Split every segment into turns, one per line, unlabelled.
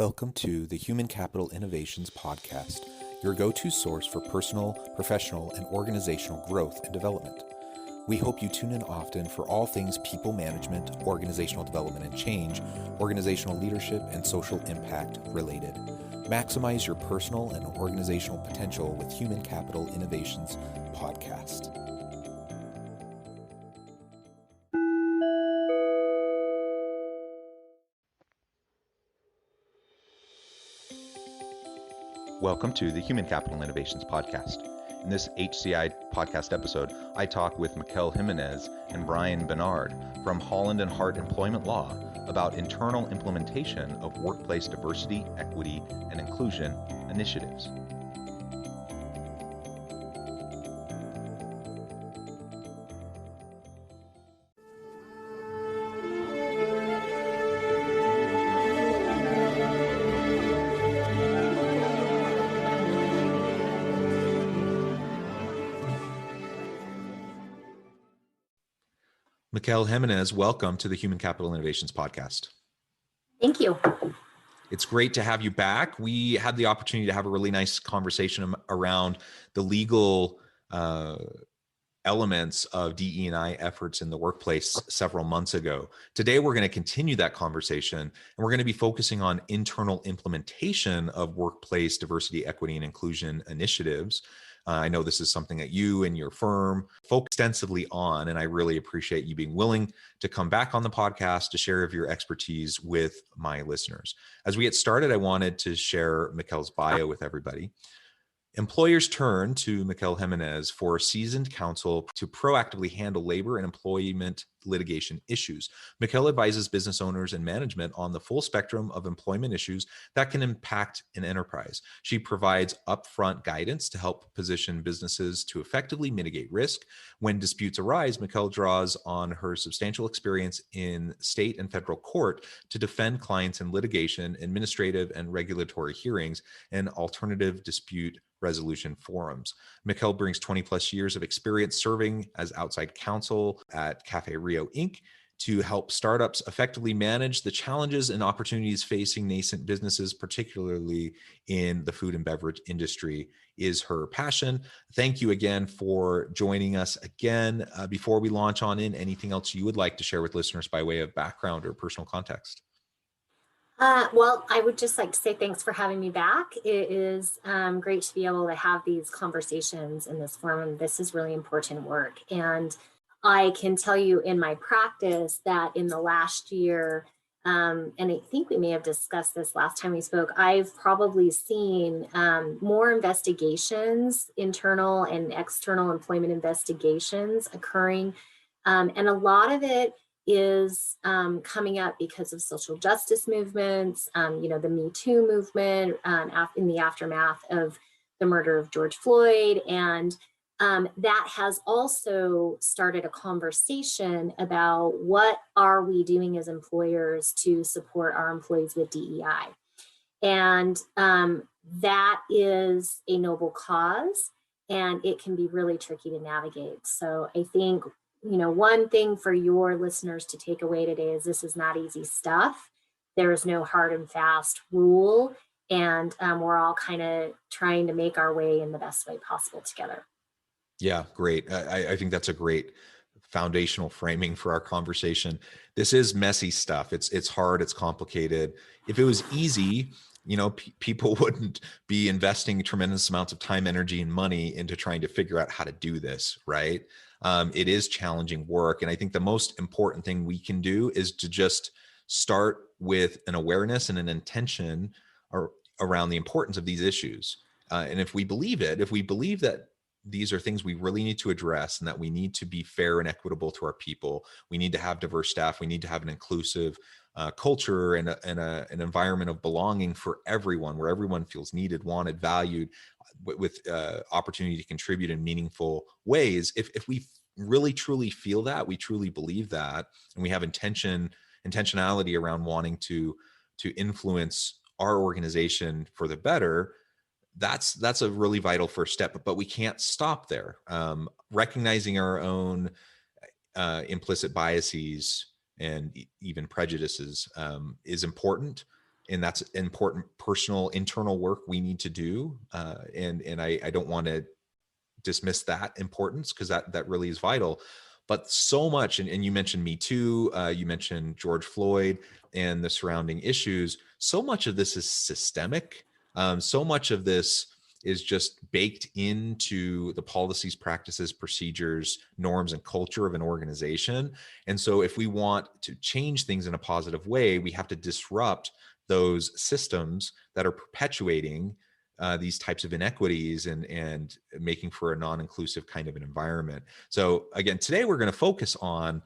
Welcome to the Human Capital Innovations Podcast, your go-to source for personal, professional, and organizational growth and development. We hope you tune in often for all things people management, organizational development and change, organizational leadership, and social impact related. Maximize your personal and organizational potential with Human Capital Innovations Podcast. Welcome to the Human Capital Innovations Podcast. In this HCI podcast episode, I talk with Mikel Jimenez and Brian Bernard from Holland and Hart Employment Law about internal implementation of workplace diversity, equity, and inclusion initiatives. Mikel Jimenez, welcome to the Human Capital Innovations Podcast.
Thank you.
It's great to have you back. We had the opportunity to have a really nice conversation around the legal elements of DE&I efforts in the workplace several months ago. Today, we're going to continue that conversation, and we're going to be focusing on internal implementation of workplace diversity, equity, and inclusion initiatives. I know this is something that you and your firm focus extensively on, and I really appreciate you being willing to come back on the podcast to share of your expertise with my listeners. As we get started, I wanted to share Mikel's bio with everybody. Employers turn to Mikel Jimenez for seasoned counsel to proactively handle labor and employment litigation issues. Mikel advises business owners and management on the full spectrum of employment issues that can impact an enterprise. She provides upfront guidance to help position businesses to effectively mitigate risk. When disputes arise, Mikel draws on her substantial experience in state and federal court to defend clients in litigation, administrative and regulatory hearings, and alternative dispute resolution forums. Mikel brings 20 plus years of experience serving as outside counsel at Cafe Rio Inc. to help startups effectively manage the challenges and opportunities facing nascent businesses, particularly in the food and beverage industry, is her passion. Thank you again for joining us again. Before we launch on in, anything else you would like to share with listeners by way of background or personal context?
Well, I would just like to say thanks for having me back. It is great to be able to have these conversations in this forum. This is really important work. And I can tell you in my practice that in the last year, and I think we may have discussed this last time we spoke, I've probably seen more investigations, internal and external employment investigations occurring. And a lot of it is coming up because of social justice movements, the Me Too movement in the aftermath of the murder of George Floyd. And that has also started a conversation about what are we doing as employers to support our employees with DEI. And that is a noble cause, and it can be really tricky to navigate. So I think one thing for your listeners to take away today is this is not easy stuff. There is no hard and fast rule, and we're all kind of trying to make our way in the best way possible together.
Yeah, great. I think that's a great foundational framing for our conversation. This is messy stuff. It's hard. It's complicated. If it was easy, people wouldn't be investing tremendous amounts of time, energy, and money into trying to figure out how to do this, right? It is challenging work. And I think the most important thing we can do is to just start with an awareness and an intention around the importance of these issues. And if we believe that these are things we really need to address and that we need to be fair and equitable to our people, we need to have diverse staff, we need to have an inclusive culture and an environment of belonging for everyone, where everyone feels needed, wanted, valued, with opportunity to contribute in meaningful ways. If we really truly feel that, we truly believe that, and we have intentionality around wanting to influence our organization for the better, that's a really vital first step. But we can't stop there. Recognizing our own implicit biases and even prejudices is important. and that's important personal internal work we need to do. And I don't want to dismiss that importance, because that really is vital. But so much, and you mentioned Me Too, you mentioned George Floyd and the surrounding issues. So much of this is systemic. So much of this is just baked into the policies, practices, procedures, norms, and culture of an organization. And so if we want to change things in a positive way, we have to disrupt those systems that are perpetuating these types of inequities and making for a non-inclusive kind of an environment. So again, today we're going to focus on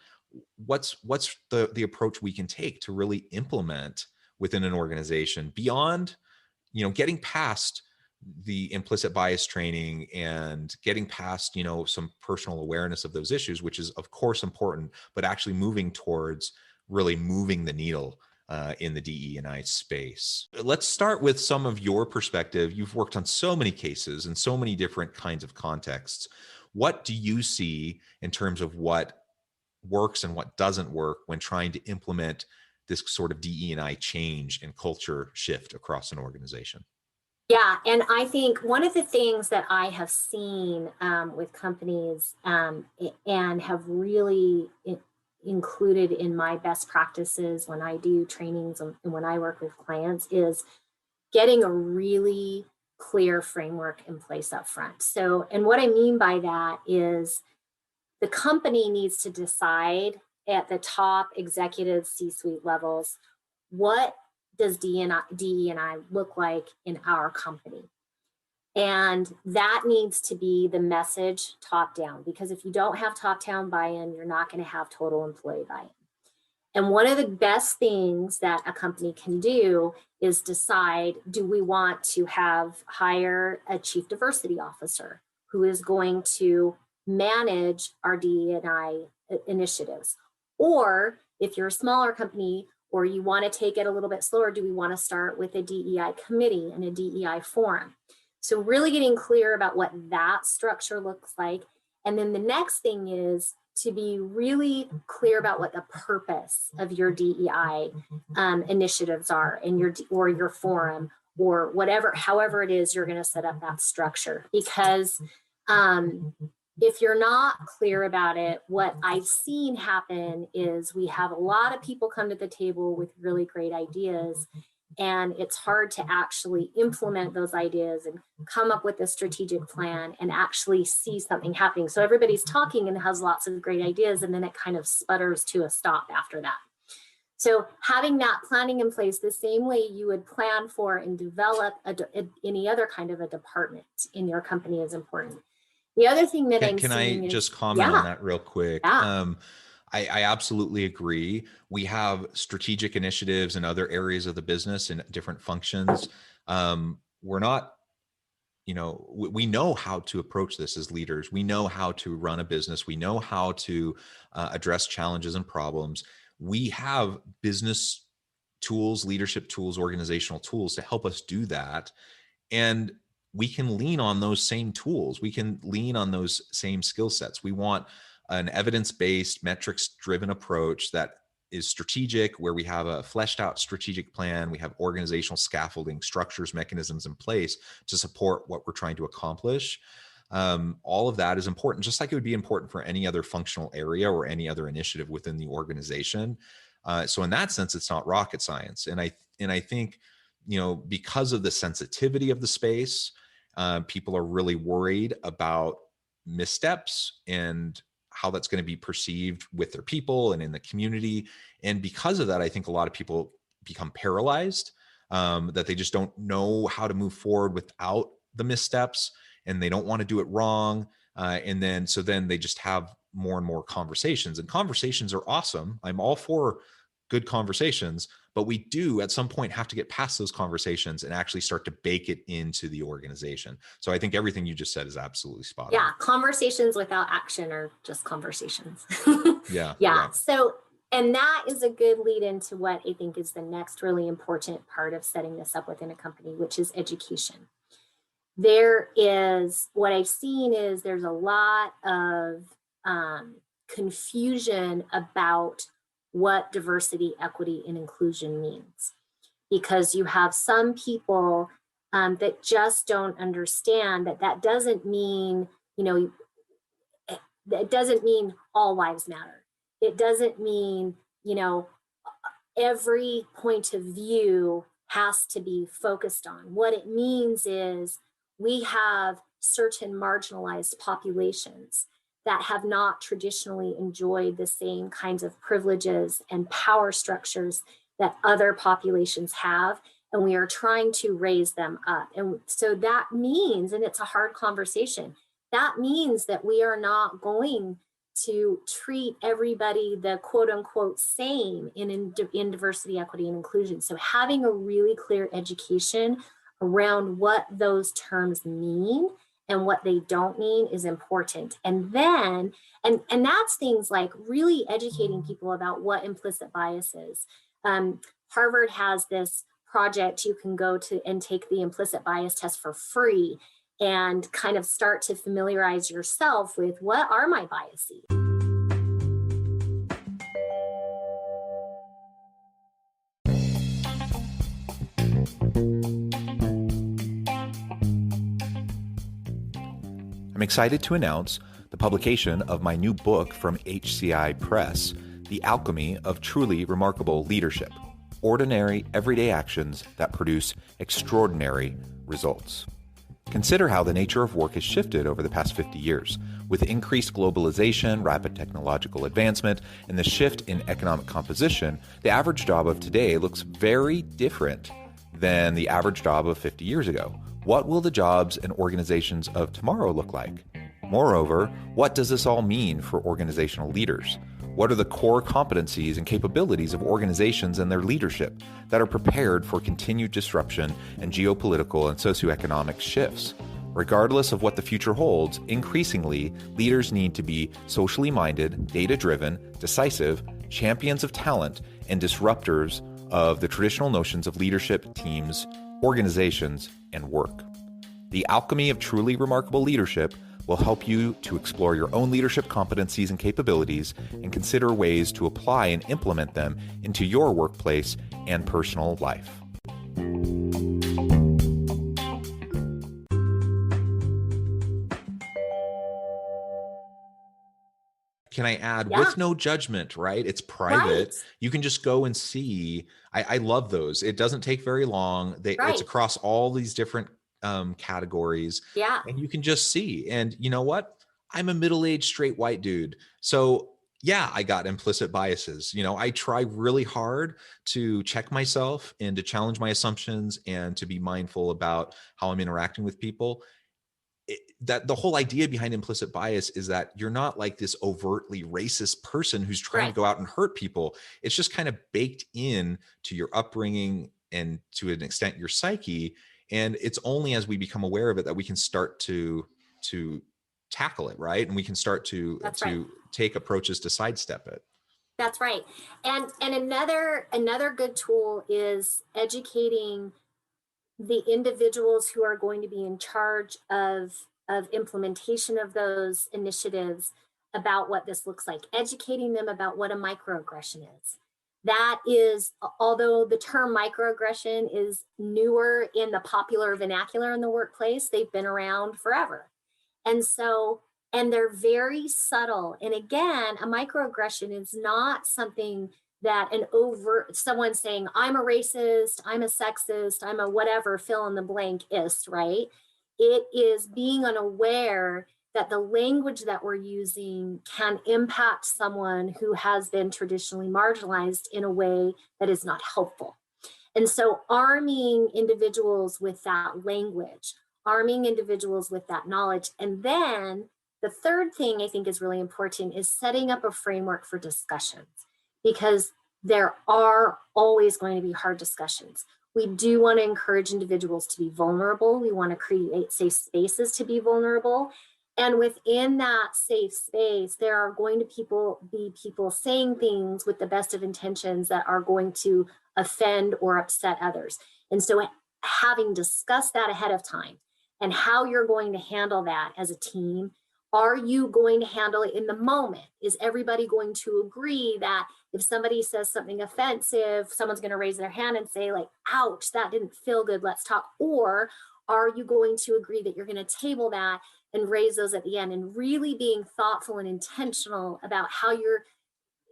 what's the approach we can take to really implement within an organization beyond, getting past the implicit bias training and getting past, some personal awareness of those issues, which is of course important, but actually moving towards really moving the needle in the DE&I space. Let's start with some of your perspective. You've worked on so many cases and so many different kinds of contexts. What do you see in terms of what works and what doesn't work when trying to implement this sort of DE&I change and culture shift across an organization?
Yeah, and I think one of the things that I have seen with companies and have really included in my best practices when I do trainings and when I work with clients is getting a really clear framework in place up front. So, and what I mean by that is the company needs to decide at the top executive C-suite levels, what does DE&I look like in our company? And that needs to be the message top down, because if you don't have top down buy-in, you're not going to have total employee buy-in. And one of the best things that a company can do is decide, do we want to hire a chief diversity officer who is going to manage our DE&I initiatives? Or if you're a smaller company or you want to take it a little bit slower, do we want to start with a DEI committee and a DEI forum? So really getting clear about what that structure looks like. And then the next thing is to be really clear about what the purpose of your DEI initiatives are in your forum or whatever, however it is you're going to set up that structure. Because if you're not clear about it, what I've seen happen is we have a lot of people come to the table with really great ideas, and it's hard to actually implement those ideas and come up with a strategic plan and actually see something happening. So everybody's talking and has lots of great ideas, and then it kind of sputters to a stop after that. So having that planning in place the same way you would plan for and develop any other kind of a department in your company is important. The other thing that
Can I just comment on that real quick?
Yeah.
I absolutely agree. We have strategic initiatives in other areas of the business and different functions. We're not, we know how to approach this as leaders. We know how to run a business. We know how to address challenges and problems. We have business tools, leadership tools, organizational tools to help us do that. And we can lean on those same tools. We can lean on those same skill sets. We want an evidence-based, metrics-driven approach that is strategic, where we have a fleshed out strategic plan. We have organizational scaffolding, structures, mechanisms in place to support what we're trying to accomplish. All of that is important, just like it would be important for any other functional area or any other initiative within the organization. So in that sense, it's not rocket science. And I think, because of the sensitivity of the space, people are really worried about missteps and how that's going to be perceived with their people and in the community. And because of that, I think a lot of people become paralyzed, that they just don't know how to move forward without the missteps, and they don't want to do it wrong. So then they just have more and more conversations, and conversations are awesome. I'm all for good conversations, but we do at some point have to get past those conversations and actually start to bake it into the organization. So I think everything you just said is absolutely spot on.
Yeah, conversations without action are just conversations.
Yeah.
Yeah. So, and that is a good lead into what I think is the next really important part of setting this up within a company, which is education. What I've seen is there's a lot of confusion about what diversity, equity, and inclusion means. because you have some people that just don't understand that that doesn't mean, you know, it doesn't mean all lives matter. It doesn't mean, you know, every point of view has to be focused on. What it means is we have certain marginalized populations that have not traditionally enjoyed the same kinds of privileges and power structures that other populations have. And we are trying to raise them up. And so that means, and it's a hard conversation, that means that we are not going to treat everybody the quote unquote same in diversity, equity, and inclusion. So having a really clear education around what those terms mean and what they don't mean is important. And then, and that's things like really educating people about what implicit bias is. Harvard has this project you can go to and take the implicit bias test for free and kind of start to familiarize yourself with what are my biases.
I'm excited to announce the publication of my new book from HCI Press, The Alchemy of Truly Remarkable Leadership: Ordinary, Everyday Actions that Produce Extraordinary Results. Consider how the nature of work has shifted over the past 50 years. With increased globalization, rapid technological advancement, and the shift in economic composition, the average job of today looks very different than the average job of 50 years ago. What will the jobs and organizations of tomorrow look like? Moreover, what does this all mean for organizational leaders? What are the core competencies and capabilities of organizations and their leadership that are prepared for continued disruption and geopolitical and socioeconomic shifts? Regardless of what the future holds, increasingly, leaders need to be socially minded, data-driven, decisive, champions of talent, and disruptors of the traditional notions of leadership, teams, organizations, and work. The Alchemy of Truly Remarkable Leadership will help you to explore your own leadership competencies and capabilities and consider ways to apply and implement them into your workplace and personal life. Can I add, with no judgment, right? It's private.
Right.
You can just go and see. I love those. It doesn't take very long. It's across all these different categories.
Yeah.
And you can just see. And you know what? I'm a middle-aged straight white dude. So yeah, I got implicit biases. You know, I try really hard to check myself and to challenge my assumptions and to be mindful about how I'm interacting with people. That the whole idea behind implicit bias is that you're not like this overtly racist person who's trying to go out and hurt people. It's just kind of baked in to your upbringing and to an extent your psyche. And it's only as we become aware of it that we can start to tackle it, right? And we can start to take approaches to sidestep it.
That's right. And another good tool is educating the individuals who are going to be in charge of implementation of those initiatives about what this looks like, educating them about what a microaggression is. That is, although the term microaggression is newer in the popular vernacular in the workplace, they've been around forever. And so, and they're very subtle. And again, a microaggression is not something that someone saying, I'm a racist, I'm a sexist, I'm a whatever, fill in the blank ist, right? It is being unaware that the language that we're using can impact someone who has been traditionally marginalized in a way that is not helpful. And so arming individuals with that language, arming individuals with that knowledge. And then the third thing I think is really important is setting up a framework for discussions, because there are always going to be hard discussions. We do want to encourage individuals to be vulnerable. We want to create safe spaces to be vulnerable. And within that safe space, there are going to be people saying things with the best of intentions that are going to offend or upset others. And so having discussed that ahead of time and how you're going to handle that as a team Are you going to handle it in the moment? Is everybody going to agree that if somebody says something offensive, someone's going to raise their hand and say, like, ouch, that didn't feel good, let's talk? Or are you going to agree that you're going to table that and raise those at the end, and really being thoughtful and intentional about how you're,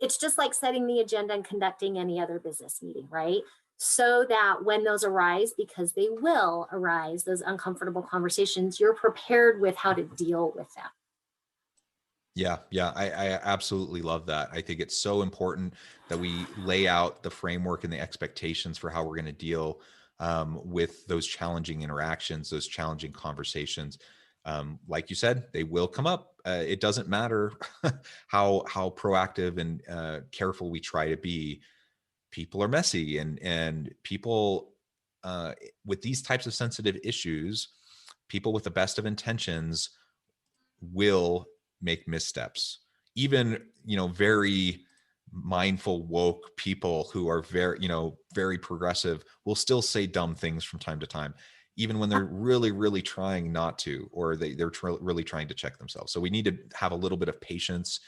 it's just like setting the agenda and conducting any other business meeting, right? So that when those arise, because they will arise, those uncomfortable conversations, you're prepared with how to deal with them.
Yeah, yeah, I absolutely love that. I think it's so important that we lay out the framework and the expectations for how we're going to deal with those challenging interactions, those challenging conversations. Like you said, they will come up. It doesn't matter how proactive and careful we try to be. People are messy, and people with these types of sensitive issues, people with the best of intentions will make missteps. Even, very mindful, woke people who are very progressive will still say dumb things from time to time, even when they're really, really trying not to, or they're really trying to check themselves. So we need to have a little bit of patience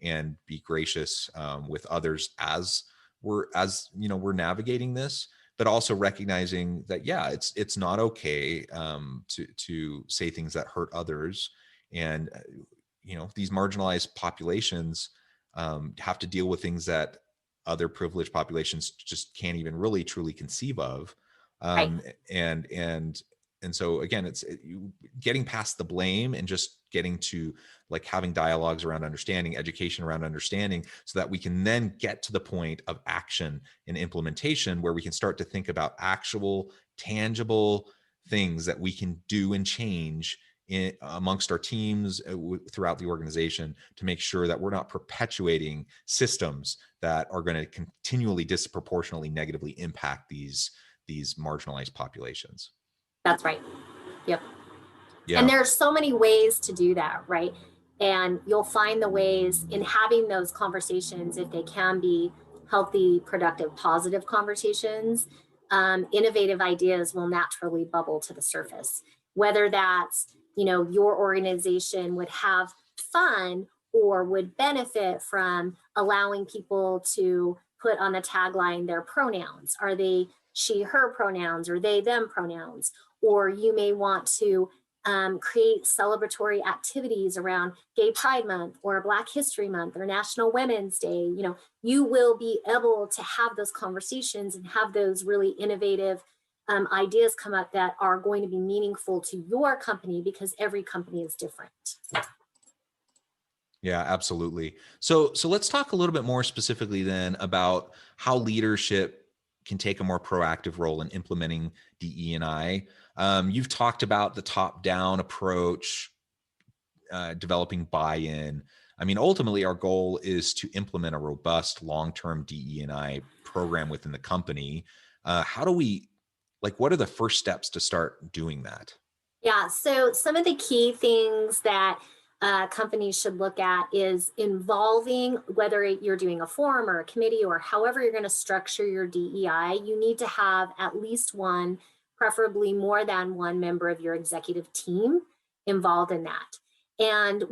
and be gracious with others as we're navigating this, but also recognizing that, yeah, it's not okay to say things that hurt others. And these marginalized populations have to deal with things that other privileged populations just can't even really truly conceive of.
Right.
And so again, it's getting past the blame and just getting to like having dialogues around understanding, education around understanding, so that we can then get to the point of action and implementation, where we can start to think about actual tangible things that we can do and change amongst our teams throughout the organization, to make sure that we're not perpetuating systems that are going to continually disproportionately negatively impact these marginalized populations.
That's right. Yep. And
Yeah.
there's so many ways to do that, right? And you'll find the ways in having those conversations, if they can be healthy, productive, positive conversations, innovative ideas will naturally bubble to the surface. Whether that's, your organization would have fun or would benefit from allowing people to put on the tagline their pronouns. Are they she, her pronouns, or they, them pronouns? Or you may want to create celebratory activities around Gay Pride Month or Black History Month or National Women's Day. You will be able to have those conversations and have those really innovative ideas come up that are going to be meaningful to your company, because every company is different.
Yeah, absolutely. So let's talk a little bit more specifically then about how leadership can take a more proactive role in implementing DE&I. You've talked about the top-down approach, developing buy-in. I mean, ultimately, our goal is to implement a robust long-term DE&I program within the company. How do we, what are the first steps to start doing that?
Yeah, so some of the key things that companies should look at is involving, whether you're doing a forum or a committee or however you're going to structure your DEI, you need to have at least one, preferably more than one member of your executive team involved in that. And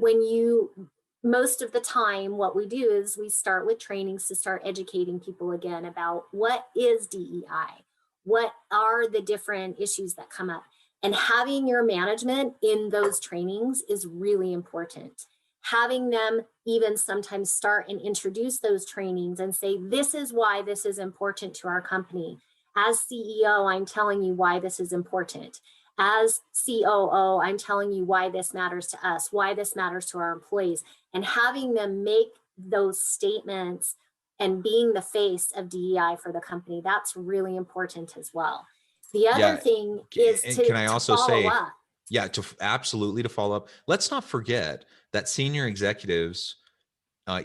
most of the time, what we do is we start with trainings to start educating people again about what is DEI, what are the different issues that come up. And having your management in those trainings is really important. Having them even sometimes start and introduce those trainings and say, this is why this is important to our company. As CEO, I'm telling you why this is important. As COO, I'm telling you why this matters to us, why this matters to our employees. And having them make those statements and being the face of DEI for the company, that's really important as well. The other thing is
can I also
follow up.
Yeah, absolutely to follow up. Let's not forget that senior executives,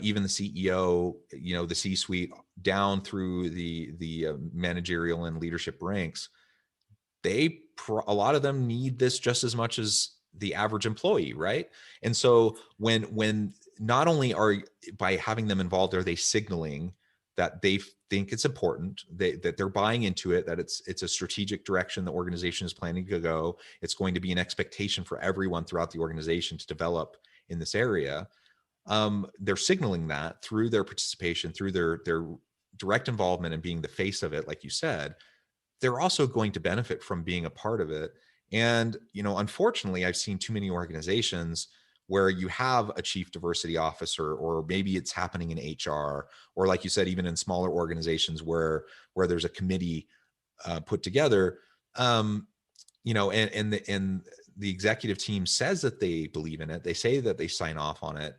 even the CEO, the C-suite, down through the managerial and leadership ranks, a lot of them need this just as much as the average employee, right? And so when not only by having them involved, are they signaling that they think it's important, that they're buying into it, that it's a strategic direction the organization is planning to go. It's going to be an expectation for everyone throughout the organization to develop in this area, they're signaling that through their participation, through their direct involvement and being the face of it, like you said. They're also going to benefit from being a part of it. And, unfortunately, I've seen too many organizations where you have a chief diversity officer, or maybe it's happening in HR, or like you said, even in smaller organizations where there's a committee put together, and the executive team says that they believe in it. They say that they sign off on it.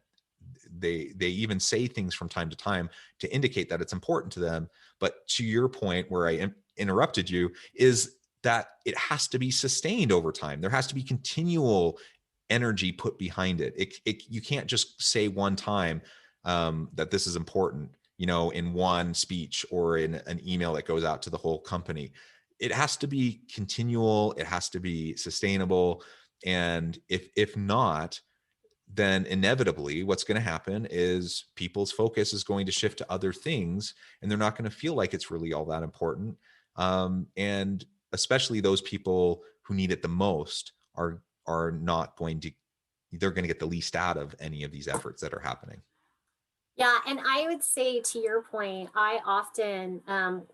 They even say things from time to time to indicate that it's important to them. But to your point, where I interrupted you, is that it has to be sustained over time. There has to be continual energy put behind it. You can't just say one time that this is important, in one speech or in an email that goes out to the whole company. It has to be continual. It has to be sustainable. And if not, then inevitably what's going to happen is people's focus is going to shift to other things, and they're not going to feel like it's really all that important. And especially those people who need it the most are not going to, they're going to get the least out of any of these efforts that are happening.
Yeah, and I would say, to your point, I often,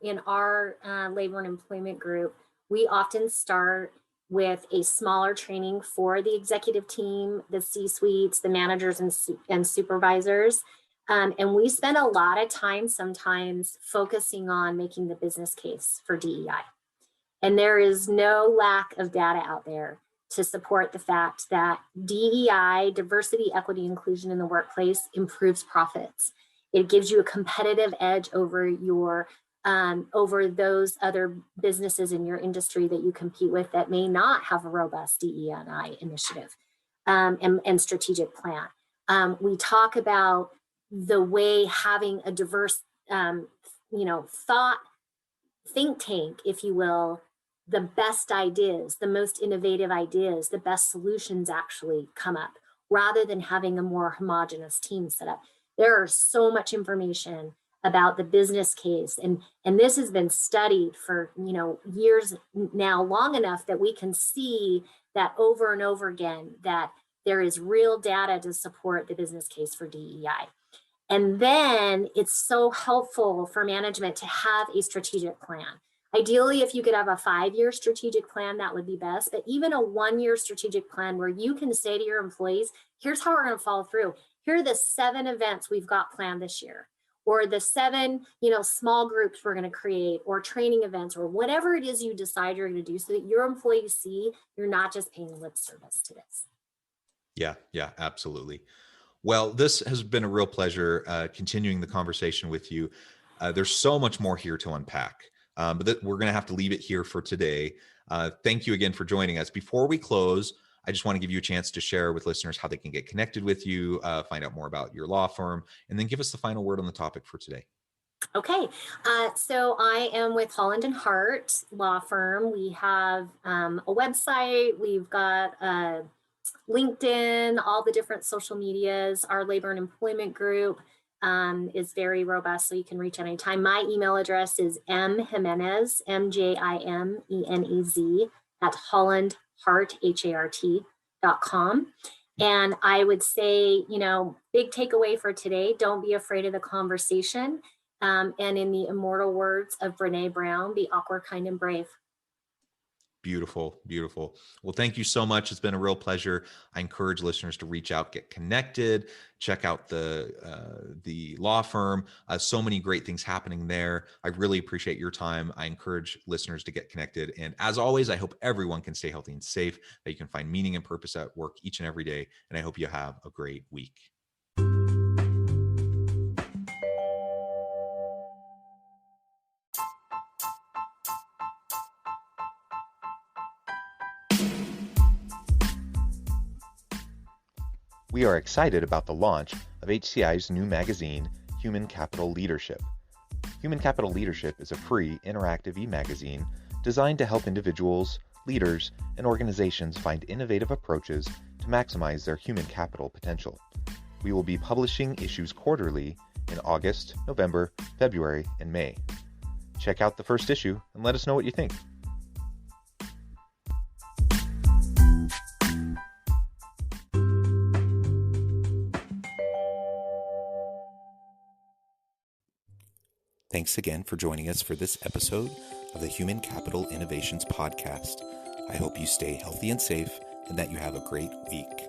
in our labor and employment group, we often start with a smaller training for the executive team, the C-suites, the managers and supervisors. And we spend a lot of time sometimes focusing on making the business case for DEI. And there is no lack of data out there to support the fact that DEI, diversity, equity, inclusion in the workplace, improves profits. It gives you a competitive edge over over those other businesses in your industry that you compete with that may not have a robust DEI initiative and strategic plan. We talk about the way having a diverse, think tank, if you will, the best ideas, the most innovative ideas, the best solutions actually come up, rather than having a more homogenous team set up. There are so much information about the business case, and this has been studied for years now, long enough that we can see that over and over again that there is real data to support the business case for DEI. And then it's so helpful for management to have a strategic plan. Ideally, if you could have a 5-year strategic plan, that would be best. But even a 1-year strategic plan where you can say to your employees, here's how we're going to follow through. Here are the 7 events we've got planned this year, or the 7, small groups we're going to create, or training events, or whatever it is you decide you're going to do, so that your employees see you're not just paying lip service to this.
Yeah, absolutely. Well, this has been a real pleasure continuing the conversation with you. There's so much more here to unpack. But we're going to have to leave it here for today. Thank you again for joining us. Before we close, I just want to give you a chance to share with listeners how they can get connected with you, find out more about your law firm, and then give us the final word on the topic for today.
Okay, so I am with Holland and Hart Law Firm. We have a website. We've got LinkedIn, all the different social medias. Our labor and employment group is very robust, so you can reach anytime. My email address is mjimenez, MJIMENEZ, at hollandhart.com. And I would say, big takeaway for today, don't be afraid of the conversation. And in the immortal words of Brene Brown, be awkward, kind, and brave.
Beautiful, beautiful. Well, thank you so much. It's been a real pleasure. I encourage listeners to reach out, get connected, check out the law firm. So many great things happening there. I really appreciate your time. I encourage listeners to get connected. And as always, I hope everyone can stay healthy and safe, that you can find meaning and purpose at work each and every day. And I hope you have a great week. We are excited about the launch of HCI's new magazine, Human Capital Leadership. Human Capital Leadership is a free, interactive e-magazine designed to help individuals, leaders, and organizations find innovative approaches to maximize their human capital potential. We will be publishing issues quarterly in August, November, February, and May. Check out the first issue and let us know what you think. Thanks again for joining us for this episode of the Human Capital Innovations Podcast. I hope you stay healthy and safe and that you have a great week.